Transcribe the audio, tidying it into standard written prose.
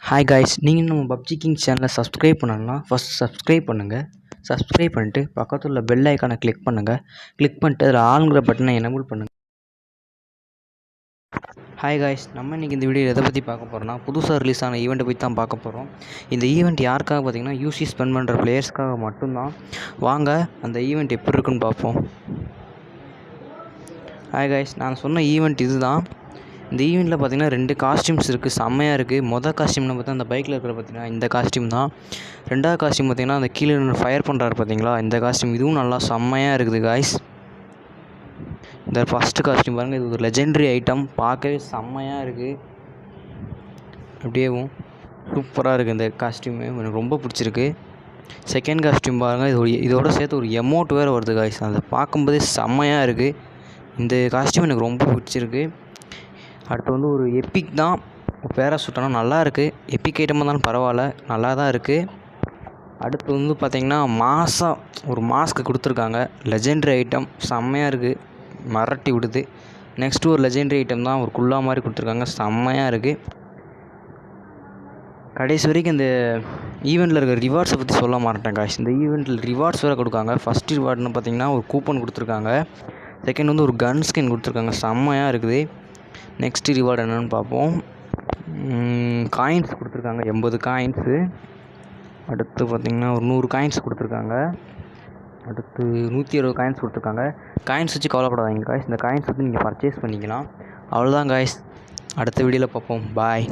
Hi guys, நீங்கள் நம்ம PUBG king சேனலை சப்ஸ்கிரைப் பண்ணணும்னா ஃபஸ்ட் சப்ஸ்கிரைப் பண்ணுங்கள். சப்ஸ்கிரைப் பண்ணிட்டு பக்கத்தில் உள்ள பெல் ஐக்கானை கிளிக் பண்ணுங்கள். கிளிக் பண்ணிட்டு அதில் ஆளுங்கிற பட்டனை எனேபிள் பண்ணுங்கள். ஹாய் காய்ஸ், நம்ம இன்றைக்கி இந்த வீடியோ எதை பற்றி பார்க்க போகிறோம்னா புதுசாக ரிலீஸ் ஆன ஈவெண்ட்டை பற்றி தான் பார்க்க போகிறோம். இந்த ஈவெண்ட் யாருக்காக பார்த்தீங்கன்னா யூசி ஸ்பெண்ட் பண்ணுற பிளேயர்ஸ்க்காக மட்டும்தான். வாங்க அந்த ஈவெண்ட் எப்படி இருக்குன்னு பார்ப்போம். ஹாய் காய்ஸ், நான் சொன்ன ஈவெண்ட் இது தான். இந்த ஈவெண்ட்டில் பார்த்தீங்கன்னா 2 காஸ்டியூம்ஸ் இருக்குது, செம்மையாக இருக்குது. மொதல் காஸ்டியூம்னு பார்த்தா அந்த பைக்கில் இருக்கிற பார்த்தீங்கன்னா இந்த காஸ்டியூம் தான். 2வது காஸ்டியூம் பார்த்தீங்கன்னா அந்த கீழே ஃபயர் பண்ணுறாரு பார்த்தீங்களா, இந்த காஸ்டியூம். இதுவும் நல்லா செம்மையாக இருக்குது காய்ஸ். இந்த ஃபஸ்ட்டு காஸ்டியூம் பாருங்கள், இது ஒரு லெஜெண்டரி ஐட்டம், பார்க்கவே செம்மையாக இருக்குது. அப்படியேவும் சூப்பராக இருக்குது இந்த காஸ்டியூமு, எனக்கு ரொம்ப பிடிச்சிருக்கு. செகண்ட் காஸ்டியூம் பாருங்கள், இதோட சேர்த்து ஒரு எமௌண்ட் வேறு வருது காய்ஸ். அதை பார்க்கும்போதே செம்மையாக இருக்குது. இந்த காஸ்டியூம் எனக்கு ரொம்ப பிடிச்சிருக்கு. அடுத்து வந்து ஒரு எப்பிக் தான், பேராசூட்டானா நல்லா இருக்குது. எப்பிக் ஐட்டமாக இருந்தாலும் பரவாயில்ல, நல்லா தான் இருக்குது. அடுத்து வந்து பார்த்திங்கன்னா ஒரு மாஸ்க்கு கொடுத்துருக்காங்க, லெஜெண்டரி ஐட்டம், செம்மையாக இருக்குது, மிரட்டி விடுது. நெக்ஸ்ட்டு ஒரு லெஜெண்டரி ஐட்டம் தான், ஒரு குல்லா மாதிரி கொடுத்துருக்காங்க, செம்மையாக இருக்குது. கடைசி வரைக்கும் இந்த ஈவெண்ட்டில் இருக்கிற ரிவார்ட்ஸை பற்றி சொல்ல மாட்டேன் காய்ஸ். இந்த ஈவெண்ட்டில் ரிவார்ட்ஸ் வேறு கொடுக்காங்க. ஃபஸ்ட் ரிவார்ட்னு பார்த்திங்கன்னா ஒரு கூப்பன் கொடுத்துருக்காங்க. செகண்ட் வந்து ஒரு கன் ஸ்கின் கொடுத்துருக்காங்க, செம்மையாக இருக்குது. நெக்ஸ்ட்டு ரிவார்டு என்னென்னு பார்ப்போம். காயின்ஸ் கொடுத்துருக்காங்க, 80 காயின்ஸு. அடுத்து பார்த்திங்கன்னா ஒரு 100 காயின்ஸ் கொடுத்துருக்காங்க. அடுத்து 160 காயின்ஸ் கொடுத்துருக்காங்க. காயின்ஸ் வச்சு கவலைப்படாதீங்க காய்ஸ், இந்த காயின்ஸ் வந்து நீங்கள் பர்ச்சேஸ் பண்ணிக்கலாம். அவ்வளோதான் காய்ஸ், அடுத்த வீடியோவில் பார்ப்போம். பாய்.